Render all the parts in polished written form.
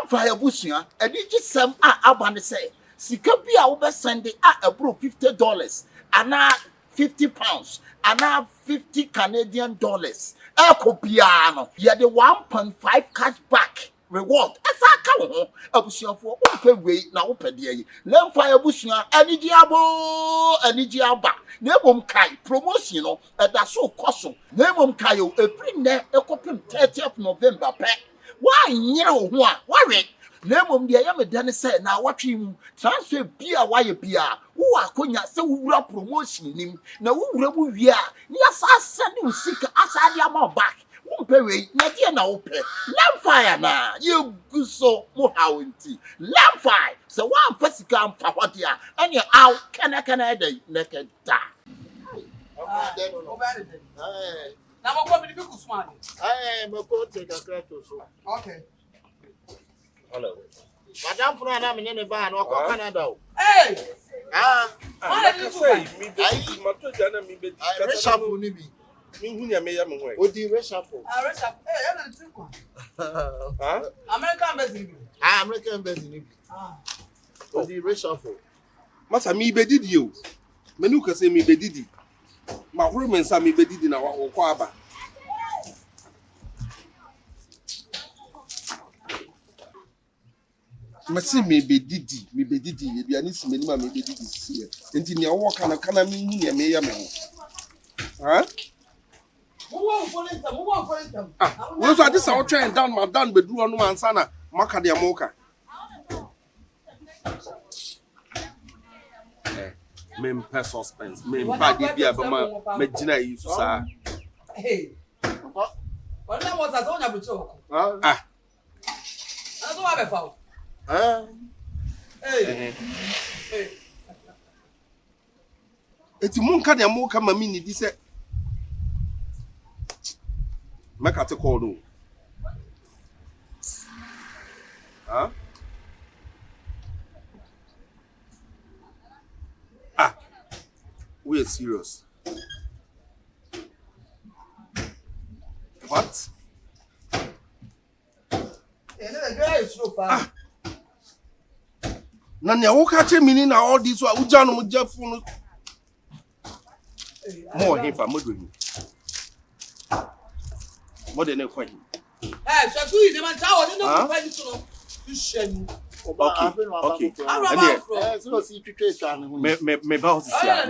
fire busia, and it just some abandon say, Sikapia over Sunday abroad $50, and now £50, and now 50 Canadian dollars. Echo piano, yeah, the 1.5 cash back reward. As I come home, a bushel for open way now open the Lam fire bushia, any diabo, any diaba. Name Kai promotion, that's so costly. Name Kayo, a free net, a copy 30th November. Why, why? Name the Yama Dennis said, now what him transfer beer, why a beer, who are conya so we promotion him. Now, who we are, yes, I send him sick as I am back. Won't pay, not yet now pay. Lamp fire now, you good so more how tea. Lamp fire, so one first come for what you are, and you're out, can I naked die. Now, I'm going to be smart. I am a coat take a crack or so. Okay. Hello. Madame Fran, I'm in a barn or Canada. Hey! What did you say? I reshuffle me. What do you reshuffle? I reshuffle. Hey, I'm not too American Benz. American Benz. What do you reshuffle? Masa mi bedidi you. Menu ka say mi bedidi. Ma huru mensa mi bedidi na wa kwa aba. Masi me bedidi eduani si menima me bedidi si e. Enti ne wo kana mi hu ne me ya me ho. Ha? We so adi sa wo train down ma down bedru onu ansa na maka de amoka. Me suspense. Me body bia ba ma gina yi so sa. Hey. What na what aso nya bucho? Ah. Aso wa be fa. Hey. Hey. Eti mun ka de amoka ma mi ni di se. Maka te call no. Huh? We are serious. What? The guy is so far. Nanya woka che mini na all this wa uja no mja funu. Mo hefa modwe. Mo de ne kwa hi. Eh, so you the man chawo ni no kwa ni so no. You shame. Okay. So see twa no. Me ba o sisi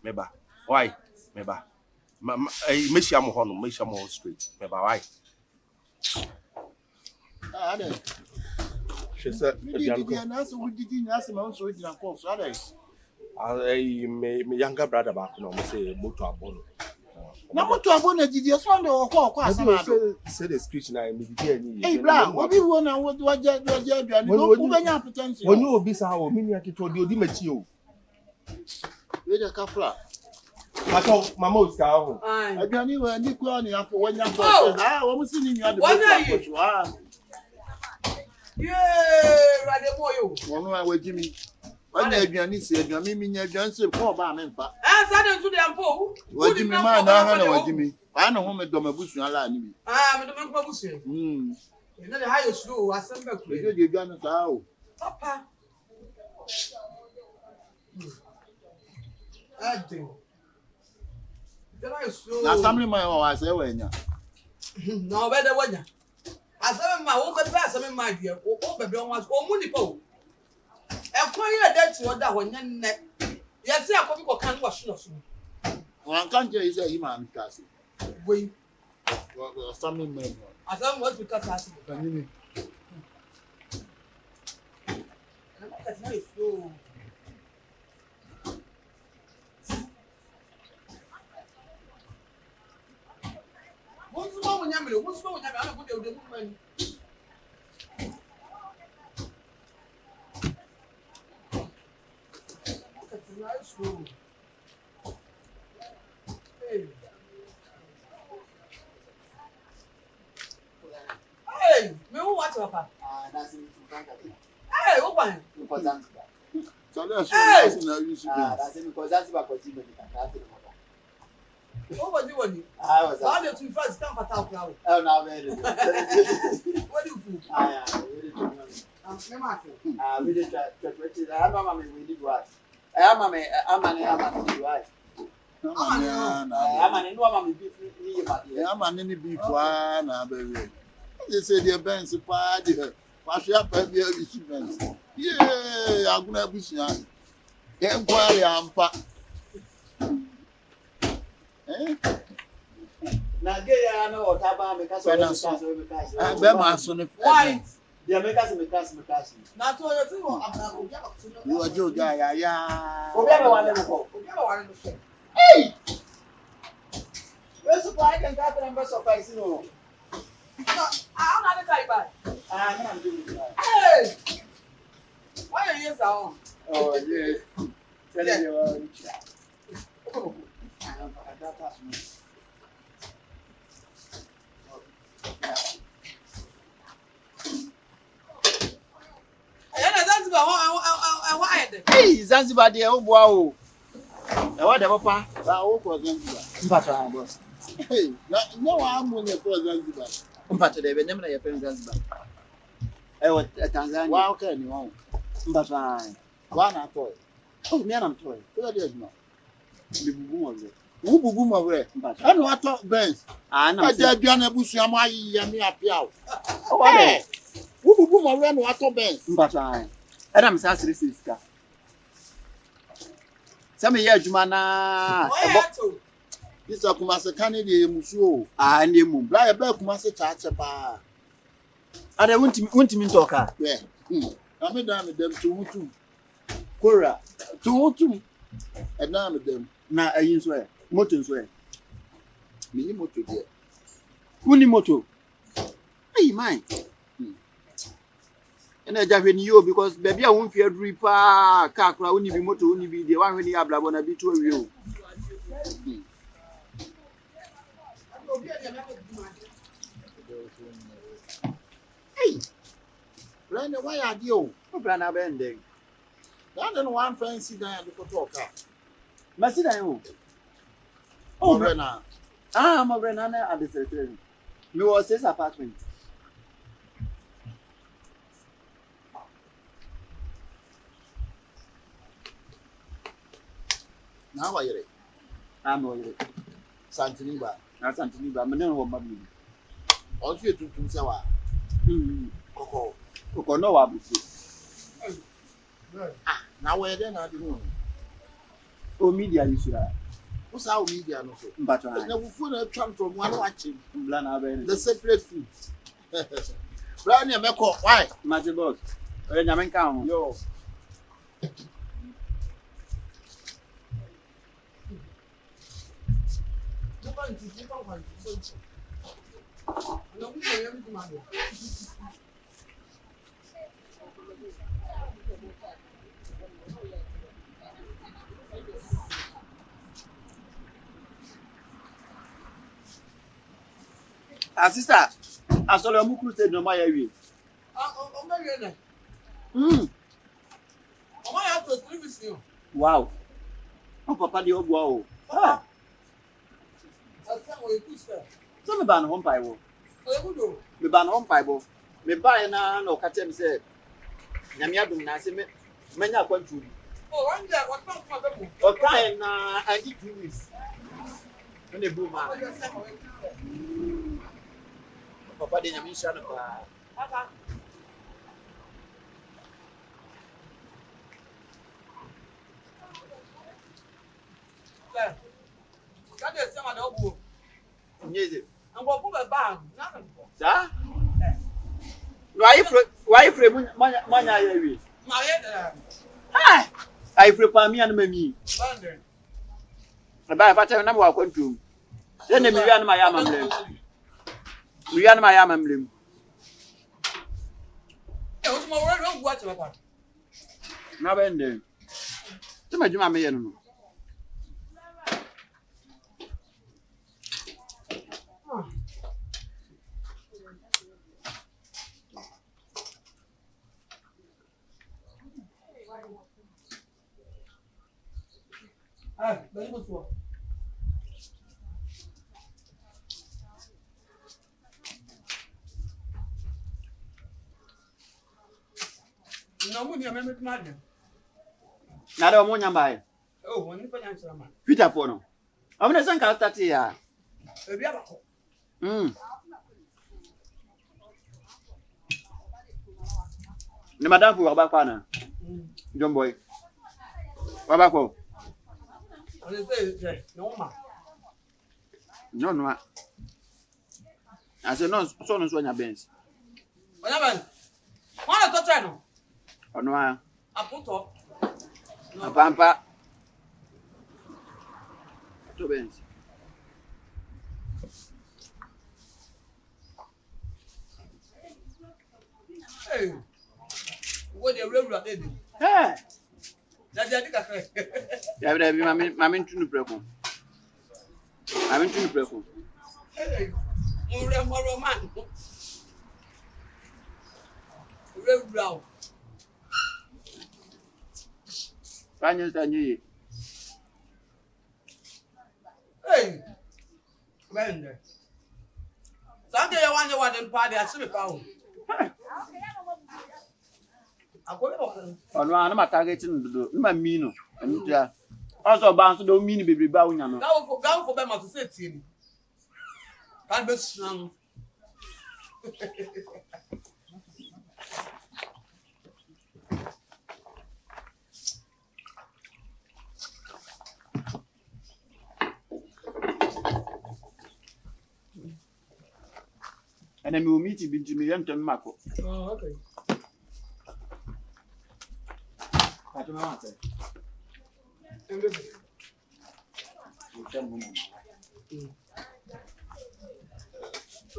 me ba. Why? Me ba. Me shia mo ho no, me shia mo straight. Me ba why? She said, me younger brother back no me say moto abono. Na moto abono jidi so ndo okọ asama do. Say the speech na me di ani. Eh bra, obi wo na wo aduane do ku benya potential. Woni obi sa wo mini akito di odi machi o. We de kafra. Ato mama o ska ho. Aduane we ni ku ani afọ wanya fọ. Wo mu si ni nua de. Yeah, rade moyo. Wono a wajimi. Wanya aduane si aduane mi nya aduane se ko ba me mfa. Sade nso de ampo. Wajimi ma na ha na wajimi. Ba na ho me do mabusu ala ni bi. Me do me mabusu. Na de high slow asembe ku. We de aduane sa o. Papa. Ade. Na samle ma wa say wanya. No be de wanya. Asame ma wo be asame ma dia. O be be won o mu nipa o. Ekwan ye dat wo da ho nne. Yesi akobi ko kan wa shino so. Wan kan je say ima amkasi. Wey. Asame ma. Asame what because asame. Kanini. That's nice. So what's wrong with you? What's wrong with you? I'm going to do the movement. That's nice. Hey. Hey, me who watch papa? That's it. Hey, open. Important. So let's see. That's it because that's about what you do. What was you want? I was. How did you first come for town now? Oh, now very. What do you do? We did that. I'm not we did what? I'm a right. I'm any beef one, baby. They say the Benz party. Wash up and be a Benz. Yeah, I'm gonna be young. Inquiry, I'm fat. Eh? Now, gay, I know what happened because Why? they make us a class. Not to your thing. You are Joe Guy, yeah. Hey! Where's the bike and got the numbers of I know? I'm not a type. I'm doing that. Hey! Why are you so? Oh, yeah. Tell you Hey, Zanzibar, dear, oh, wow. What the papa? But boss. Hey, no, I'm on your Zanzibar. But they were never your friends Zanzibar. Oh, Tanzania. Wow, can you want? But One at all. oh, me and I'm toy. Where is not? The boom of it. Who boom away? But I know what talk Benz. I know. I just done a bush, I'm a piao. Oh, Hey, who boom away? No, what talk Benz? but and I'm sorry, sister. Some year, Jumana. This is a Kumasa Canadian Musu. I knew Mum. Lie about Kumasa Chacha. I don't want to talk her. Yeah. I'm a damn them to Cora. two. And now with them. Now I use swear. Motor swear. Minimo to get. Unimoto. Hey, mine. And I just you because baby, I won't fear reaper, car, only be motor, only be the one when you have Labona be to you. Hey, Brenda, why are you? Oh, Brana bending. I don't one fancy down the talk. Massida. Oh, Brenda. I'm a Brenana at the secretary. Me was his apartment. Now I hear it. I'm all Santiniba. That's something about my name. Also, you to Sawa. Coco. Coco, no, I will say. Now where then I do. Oh, media, you should have. What's our media? No, But I never found a trunk from one watching Blana, the separate food. Brownie, Meko, why? Magic box. When I'm in town, Yo. sister, I saw a muku said no my area. Wow. Oh, Papa, the old wow. Ah, so me ban home Bible. Me ban home Bible. Me buy na no catch him said. Namia dum na se me manya kwantu. O kai na andi 2 weeks. When the boom man. Papa de nyami sha na pa. Nyeze. Sa? Why frame manya yewi? Hi. I frame pa mi an mami. Ba fa ta na mo akwantu. Then me wi an ma ya mamlem. We are my amamlim. Na bende. Tuma juma me yenu. No money, I remember madam. Na da mo nya mbae. Oh, when you put answer, man. Future po no. I'm na san ka start ya. Maybe about. Ne madam fu ba kwa na. John boy. Wa ba ko. On say, no, ma. No. I say no, so no nya Benz. What happened? What a channel? Ono a. I put up. Pampa. To Benz. Hey. What the real lady? Hey. That's the cafe. Ya bi mami ntunu preko. Mami ntunu preko. Hey. More man. Real brown. Panyo sanyi. Hey. Benz. Sunday you want them party I see me pound. Ono ana matageti ndodo. Nma mino. Ntia. Also ba nso do mini bebre ba unya no. Go for them to say tin. Can be strong. And then we will meet you between me and Mako. Oh, okay. I don't know.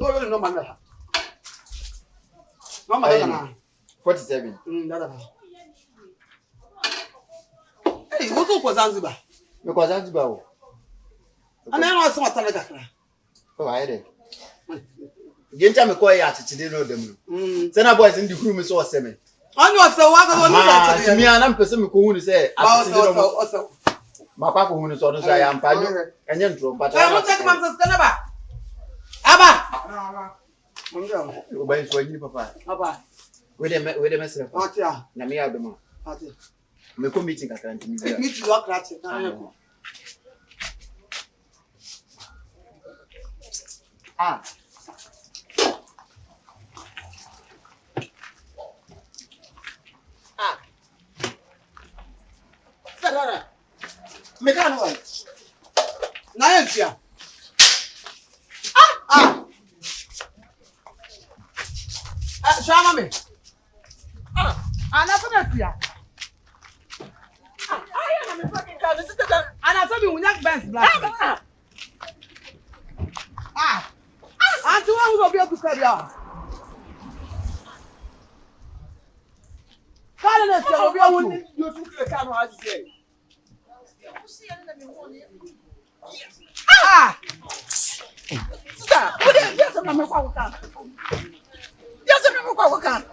Oh, no man. No man. 47. Hey, what was Zanzibar? Because Zanzibar. And I was what I Oh, I did. Gencha me koy ya chichide no dem no. Say na boys in the room so seme. On was so what was to me an person me ko hu ni say chichide no. Mapa ko hu ni so no say am pa nyo enye ntro pa cha. I want check mam sister ba. Aba. Munga. O ba so yin papa. Aba. We dem mesre. Atia. Na me ya do mo. Atia. Me ko meeting kakra ntimi. Meeting work right now. Ah. Me can't wait. Nayantia. Shama me. Anafunatia. I am a fucking car. This is the and I told you when that Benz black. And to one will be able to carry out. Carlos, you took the car as you say. Sister, what is yes, I'm not going. Yes, I'm not going.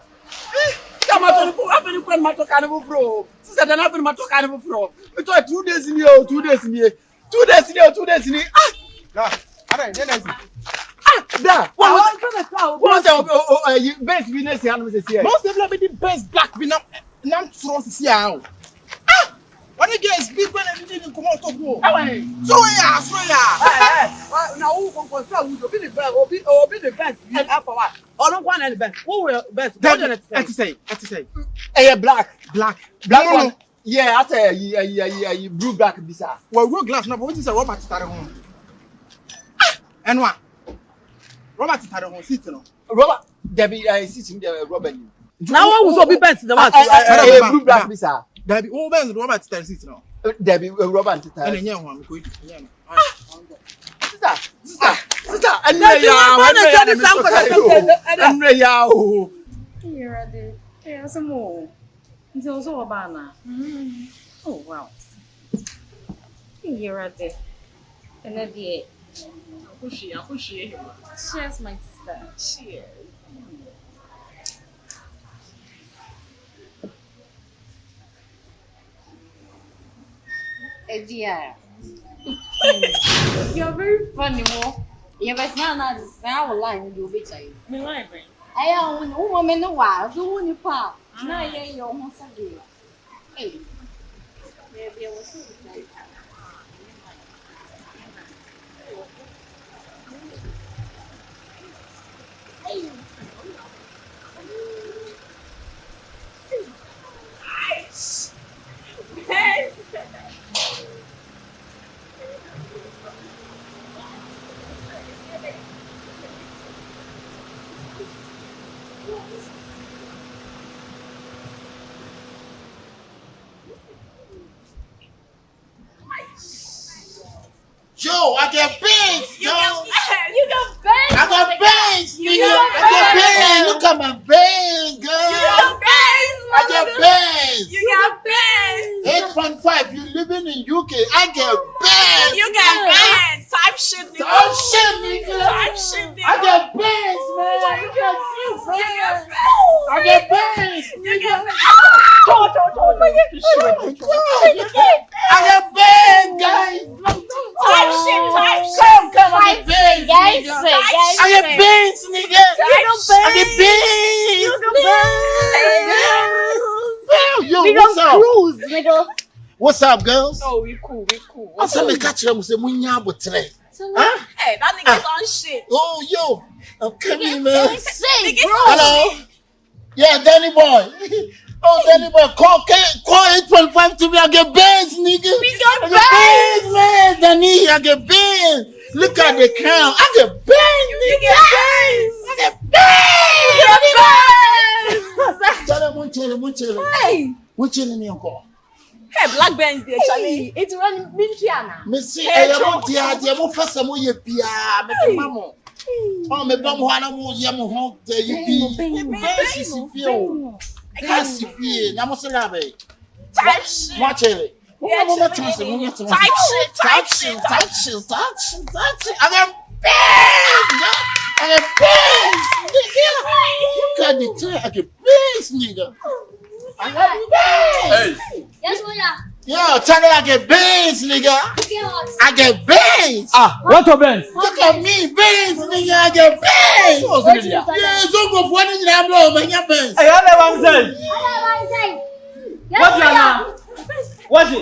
Come on, I'm going to my carnival bro. Sister, then I'm going to my carnival bro. We took 2 days in here, 2 days in here, 2 days in here, 2 days in here. Da, what's the best business here? Most of them be the best black be not thrown to see how. When you get speak when you didn't come out of war. So Now who can control who be the best or be the best after what? Or don't want any best. Who will best? That's say. Eh, black one. Yeah, I say blue black bisa. Well, road glass now, but what is a Robert start home? And what? Robert start home seat no. Robert, there be sitting there, Robert. Now I will be best the one. Blue black bisa. There be all Benz Robert start seat no. There be Robert. And then yeah, one go eat. Sister, and Here I did. Yeah, some more. Until so bana. Oh wow. Here I did. And then the cheers, my sister. Cheers. Dear. You're very funny, mo. Yeah, but now this now line you'll be tired. Me library. I own woman a while, so when you pa. Nah, yeah, you almost agree. Hey, maybe I was so good. Yo, I get Benz, yo. You got Benz. I got Benz, nigga. I got Benz. Look at my Benz, girl. You got Benz. I got Benz. You got Benz. 8.5. You living in UK? I get Benz. You got Benz. Type shit, nigga. Oh shit, nigga. Type shit, nigga. I got Benz, man. I got you, man. I got Benz. You got Benz. Oh my God. I got Benz, guys. Type shit. Come, I get Benz, nigga. I get Benz, nigga. I get Benz. Yo, what's up? Cruise, nigga. What's up, girls? Oh, we cool. What's up, catch them? Say, munya botre. Huh? Hey, that nigga's on shit. Oh, yo, I'm coming, man. Niggas Hello. Yeah, Danny boy. Oh, Danny boy, call 8.5 to me. I get Benz, nigga. We got I get Benz, man. Danny, I get Benz. Look at the crown. I get Benz, nigga. I get Benz. Tell them one chilling. Hey. One chilling in your Hey, Black Benz there, Charlie. It's running Mintiana. Messi, I want the more first some way, Pia, Mamma. Oh, me bum one more yam there you be. Benz feel. Yes, you feel. Namosalabe. Type shit. Watch it. Type shit. I got Benz. Look at the tail. I get Benz, nigga. I got Benz. Hey. Yes, we are. Yo, Charlie, I get Benz, nigga. I get Benz. What a Benz? Look at me, Benz, nigga. I get Benz. Yeah, so go for any blow, man. Your Benz. Hey, I'm saying. Yes, we are. What's it?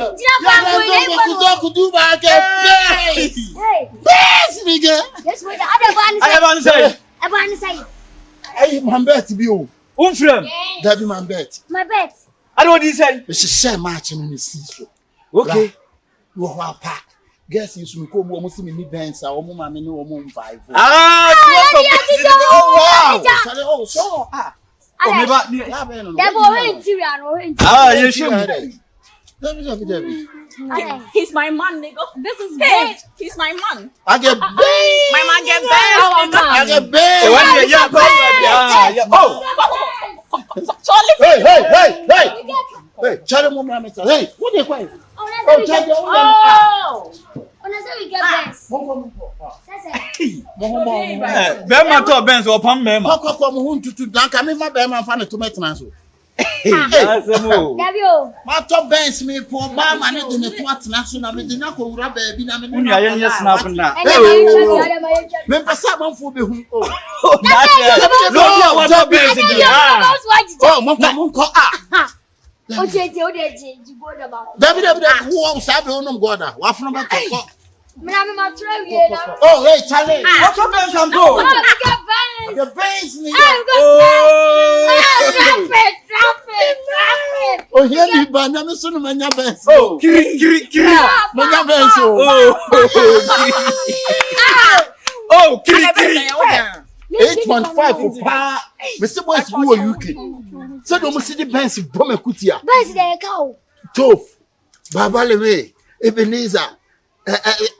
I get Benz. Hey, Benz, nigga. yes, we are. I'm saying. Everyone say, Hey, my bet be you. Frame. That be my bet. my bet. I know what he said. We should share match in the season. Okay. You are pack. Guess you should come almost me Benz. I almost my menu almost 5. Ah, Oh wow! Oh, so Oh, me back. That boy interior. Ah, you should. Debbie. He's my man, nigga. This is Benz. He's my man. I get Benz. My man get Benz, nigga. I get Benz. Hey, Charlie, mama, hey, what are you going? Oh, Charlie, we get Benz. Bema to Benz or Pam Bema. Come home to Dank. I mean, my Bema fan of tomato. Hey, Davio. my top Benz me poor man, I need the twat national. I did not go rub baby. Yes, snapping now. Remember someone for me who. Oh, what a Benz again. Oh, Monka. Okay, David, who else have you no God? What from my talk? Oh, hey, Charlie. What a Benz and go. The Benz, oh, here you banana soon, my Benz. Oh, kiri. My Benz. Oh, kiri. 8.5 for pa. Mr. Boys, who are UK? So don't see the Benz bomb a cutia. Benz, there go. Tough. Baba Lewe, Ebenezer.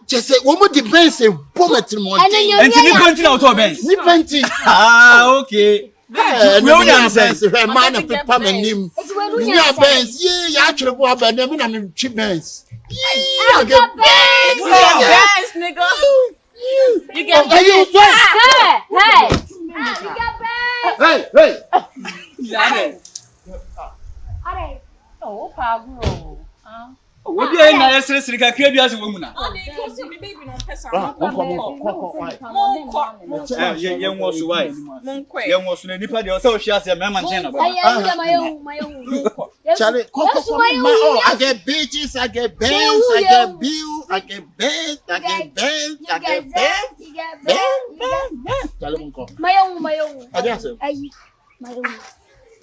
Just say, one more Benz and bomb at the morning. And to be pointing out to Benz. Nippenti. Ah, okay. We only have Benz, a man of the pump and him. Yeah, Benz, yeah, actually, what about them? I mean, cheap Benz. Yeah, get Benz, nigga. You get Hey. Oh, Pablo. We be na yesere kakra bi ase wo mu na. Baby no person. Yen wo so why? Yen wo so na nipa de o se o hwe ase me manchen na ba. Charlie, I get bitches, I get Benz, I get bill, I get Benz, I get Benz, I get Benz. Charlie, my own. I guess so. My own.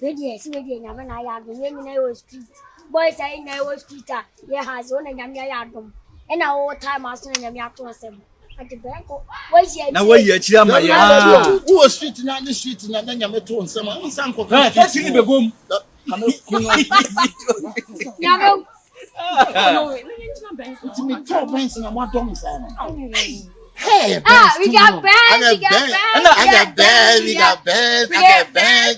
Yes, we did. Never I had when I was street. Boys, I know street. Yeah, has one and Yam. And our time I was in Yam at the bank. What's your Na we ye chira ma ya. Who was street na the street na then you met on some uncle. Catch you be gum. Me talk Benz na what don't say. Hey, we got Benz, we got Benz,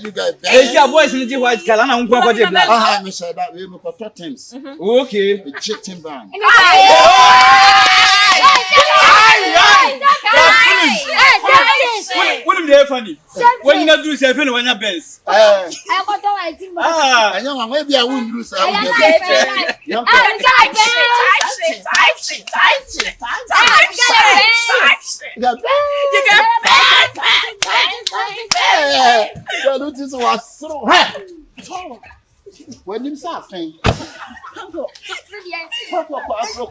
we got Benz. Hey, your boys in the white color na unko kwa je black. Ah, me say that we me for 4 times. Okay. The chicken bang. What do you funny? When you not do say when you Benz. I got all I think. I know maybe I won't do so. This was so when you start saying,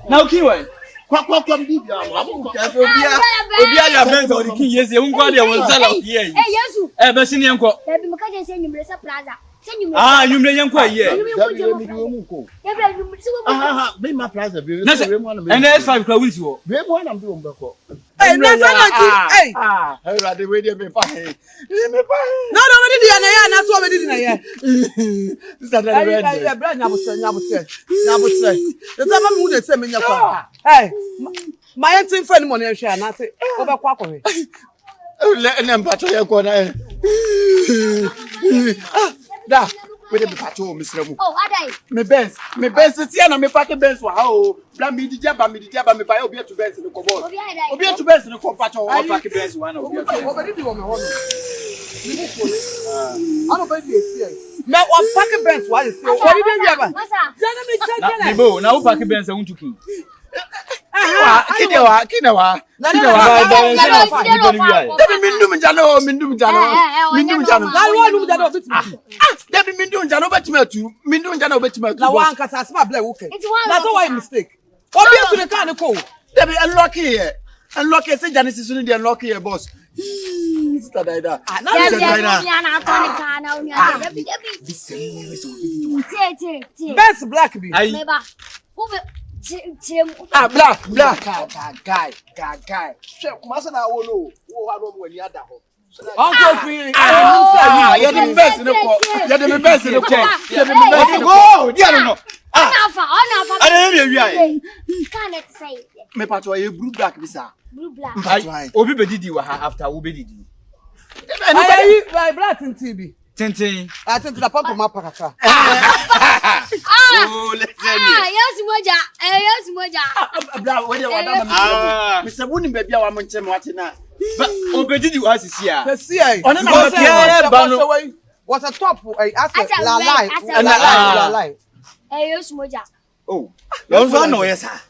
now, Kiwi. Obi ya Benz or the king yes, you go there one sala here. Hey, yes. Be sini enko. Baby, maka je say Nyumresa Plaza. You mle enko here. be my plaza be. And S5 kwa winsi wo. Be one am do mbeko. Hey, na sana hey. Hey, ra de we dey me fa. Me fa. No, we did na ya, na so we did na ya. This is the red. Hey, bra nyabotre. The time mu dey say me nyakwa. Hey, my auntie friend money hwe na say obekwa akọwe. Le mpacho ye ko na. Da, we dey mpacho Mr. Mu. Oh, Adai. Me Benz tia na me park Benz wa ha o. Bla me di jaba me fa obi to Benz no ko board. Obi to Benz no ko mpacho o park Benz wa na obi. Obedi di wo me ho no. Ano be di esi. Me o park Benz wa esi. Obedi di jaba. Jana me jana. Nibo, na o park Benz won tuki. Kinewa. Mindum jano. Debi mindum jano betimatu. Na wan kasa asma bla wuke. That's why mistake. Obi to the car ko. Debi unlucky here. Unlucky say Genesis no dey unlucky here boss. Sister Daida. Benz black be. Black. Guy. Chef, masa na wo no. Wo ha no mo ani ada ho. Uncle free. You dey me best no go. Dia no. I dey wi ai. Can't say. Me pato e blue black bisa. Blue black. Obi be didi wa ha after wo be didi. Ayi, my black TV. Tintin. I think the pump ma pakaka. Oh, let's say me. Yes, moja. Bla we dey wada me say woni ba bia wa mo nche me wate na. Obi didi wa sisi a. See ai. Oni na ba what a top asset la lie. Yes, moja. Oh. Don't so no yes sir.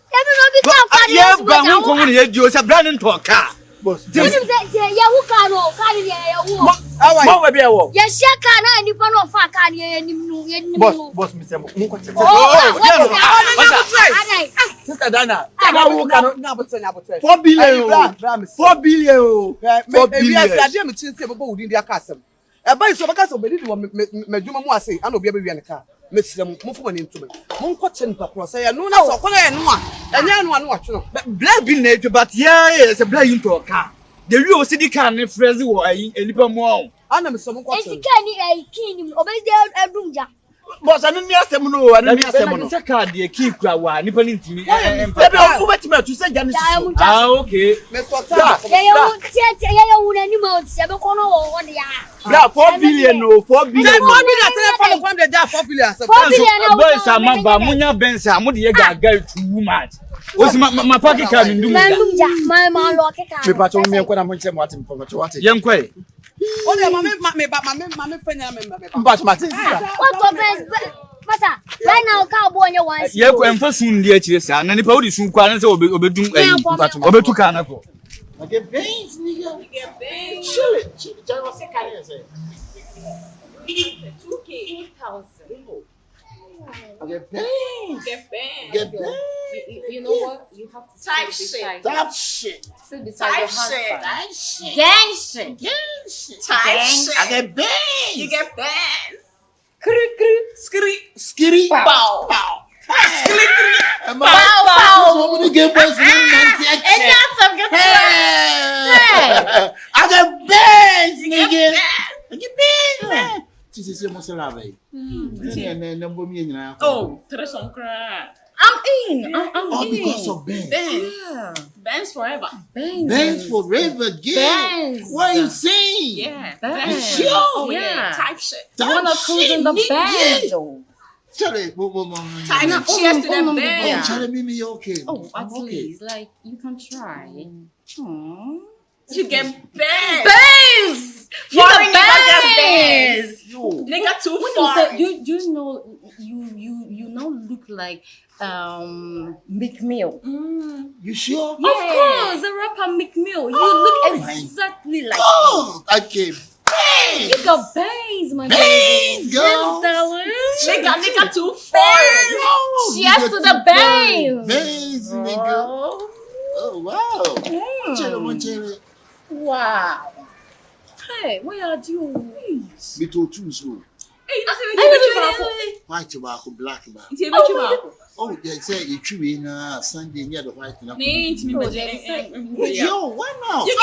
Yes, ba won ko woni ye dio say brand to car. Boss. This is ya who car no, car ya who. Mo we be e wo. Ya shaka na ni pa no fa car ya ni nu. Boss me say mo ko check. Sister Dana. Na wo ka no na botre. 4 billion. 4 billion. 4 billion. Yes, I dey me chin say bobo wudi dia kasem. E ba so baka so bedi wo madwuma mu ase ana obi abewi nka. Mesrem mo fo mani ntube. Mo nko che npa kro say no na so kono e no a. Enya no anu atwe no. Black bin na etwe but yeah, it's a black into car. The real city car ne phrase wo ayi enipa mu on. Ana me so mo nko che. Esika ni kin obedi adumja. Boss anu ni asem no anu ni asem no. Say car dey keep kwa wa nipa ni ntimi. Ebe o betima tu say Genesis. Okay. Me so ta. Ya wu na ni mo se be kono wo de ya. Bra 4 billion no 4 billion. 4 billion telephone kwam de ja 4 billion. 4 billion. Boys amamba munya Benz am de ye gaga too much. Osi ma park car ndum. Mandumja, ma lo ke car. Me pato me enko na mo nche mo wate mpo mo wate. Yenkwe. O de mama fanya me. Mbacho mate. What go Benz? Masa Masa, right now, cowboy, you want ye ko emfa sun di akire sa na nipa wodi sun kwa na se obedum obetu ka na ko I get Benz, nigga. You get Benz. Shit. Tell what's the car is. 2K, 8,000. I get Benz. Get Benz. Get Benz. You know what? You have to Type sit shit. beside. That shit. Sit beside your husband. That shit. gang shit. Gang shit. Type shit. I get Benz. You get Benz. Skitty. Bow. So many game boys. I get Benz, nigga. I get Benz. This is almost a love. Oh, Teresa, I'm in. All because of Benz. Yeah. Benz forever. Benz forever, again. Benz. What are you saying? Yeah. You Benz. sure? Oh, yeah. Type shit. You wanna cruise in the Benz, though? Charlie, Type cheers to the Benz. Charlie, me okay. Oh, at okay. least, like, you can try. Aww. You get Benz. Benz! Foreign nigga get Benz. Yo. Nigga too When you far. say, you know, you now look like McMill. You sure? Of course, the rapper McMill. You look exactly like Oh, okay. him. Benz. You got bangs, my Benz, baby. girl. Nigga too far. Cheers to the bangs. Benz, nigga. Oh, wow. Charlie. Wow. Hey, where are you? Me too, so. White tobacco, black tobacco. Oh, they say you chew in Sunday near the white tobacco. Yo, why not? You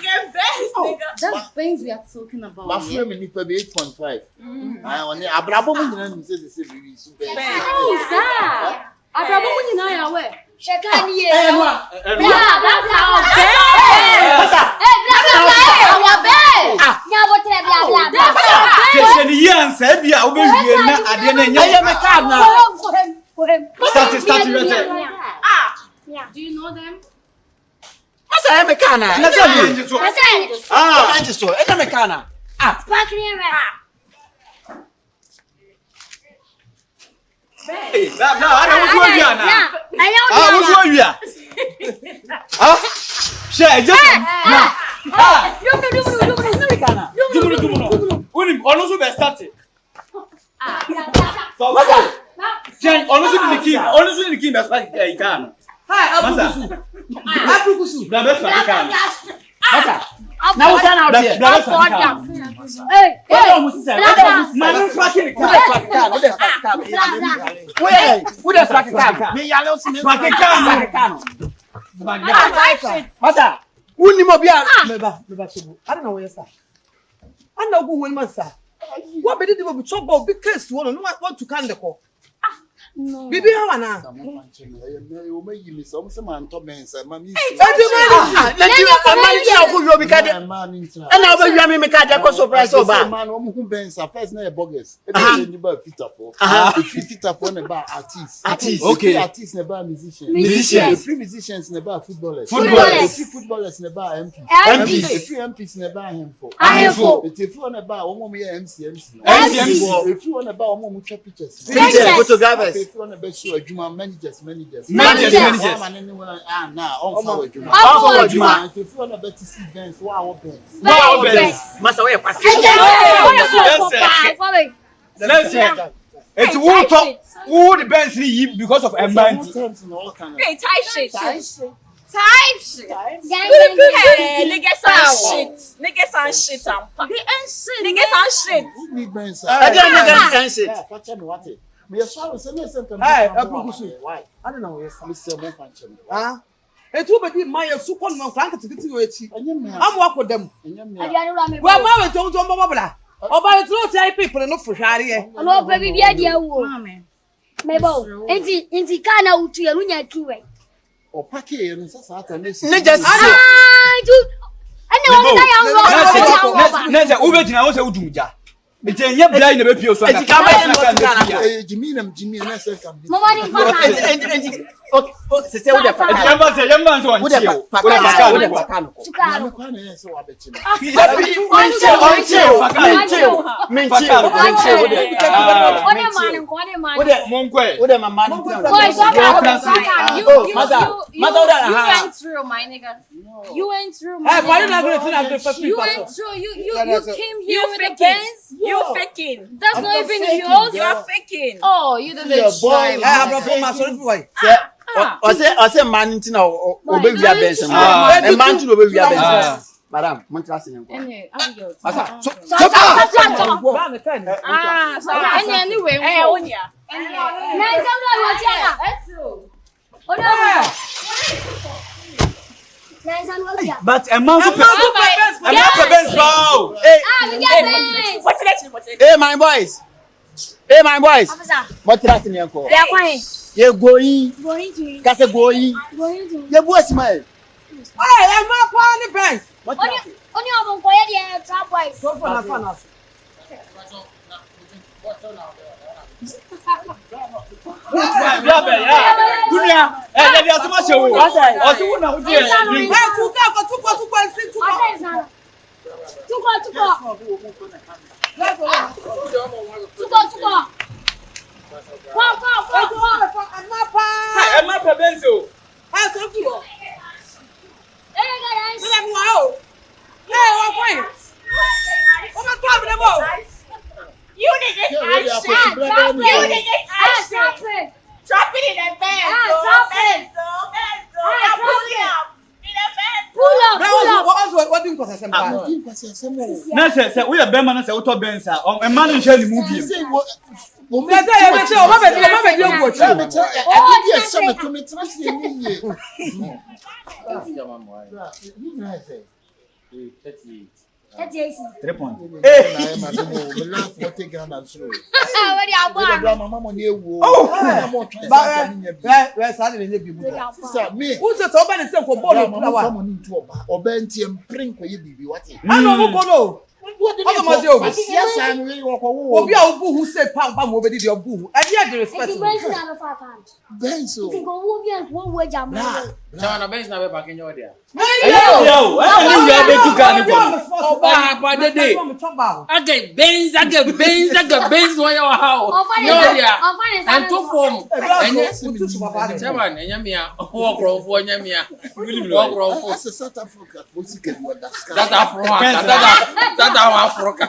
get Benz, nigga. That's bangs we are talking about. My friend, me nipa be 8.5. I want abrabo mo nyina say baby super. How is that? Abrabo mo nyina ya we. Shekani ye. Yeah, that's our best. Our best. Now what blah. That's our best. kese ni yansa bia obewie na ade na nya me card na. Go him. start Do you know them? What's that me card na? na se bi Ah, I just saw. E me card na. Sparkling here. eh na ara wo so awia na wo so awia she je na dumunu unim onu so be start so what's up jen onu so ni kin be start ikan Hi, Abukusu. na be start ikan Now we stand out here. Hey, man fucking Who the fuck car? Me yalo si me Masa, uni mo bia meba chibu. I don't know where you are. I know go when masa. What be the be chop ball big case one no want to can the call. no. Bibi how na? o me yi mi so mo man to Benz ma mi. Na oba wi me ka de ko surprise oba. Man o mo hu Benz first na e bogus. E be ni ba fitafo. Fitafo na ba artist. Okay. Artist na ba musician. Free musicians na ba footballers. Footballers na ba MPs. Free MPs na ba ahemfo. Etifo na ba o mo ye MC. Etifo na ba o mo twa pictures. Photographers. Etifo na ba show adwuma managers. na on forward adwuma. Etifo na ba to see Benz wow Benz. Masa we kwase. it's who talk who the Benz ni because of environment Hey, type shit. Niggas on shit. Niggas on shit. Need Benz. Hey, Abukusu. Why? I don't know where you Me say mo fanche. ah. Etu be di my super no frank tikiti we echi. Am work with them. Well, Well, ma we to mbobla. Oba etu o ti people no fuhware ye. no baby bia dia wo. Mebo. Enti kana utu ye nunya kiwe. O pake ye no sasa ata na si. Just Du. Ana wo na ya wo. nese ube jina wo se udumja etenye bla ina be pio so na Jimmy na say come. Mama ni fata. Okay, say what the fuck. Yamba so on chill. What the fuck. You went through, my Hey, why you not nigga. going to the You went through. You came here with a Benz. You faking. That's not even yours. You are faking. Oh, you didn't try. I'm not for my son for I say man nti na obey via Benz. E man nti obey via Benz. Madam, mon trust him. Abigail. Anyway, But a man for Benz bow. Hey my boys. What trust him ko? Ye going. Ka say going. Ye bo smile. Hey, I'm not part of the Benz. Only on boy the trap boys. So for na fana. Dunia, eh, dia asoma shewo. Osi na udi e. Hey, tuko nsi tuko. I'm not for Benz o. Hey, so for. Hey guys. Wow. Hey, what point? What am I talking about? you niggas are shit. You niggas are shit. Drop it in the bed. Benzo. Yeah, pull it up. In the bed. Pull up. What do you call a semper? Na say we be man na say auto Benz a e man no share ni movie. Obi a obu who say pam pam obedi the obu. I hear the respect. Benz o. Think owo bi en wo wo jam. Na Benz na be back in your there. Yo, I need you to can go. Oba pa dede. Age Benz won your house. No dia. And to form. Enye chairman enye me a wo krofo enye me a. Wo krofo. That's South Africa. That Africa.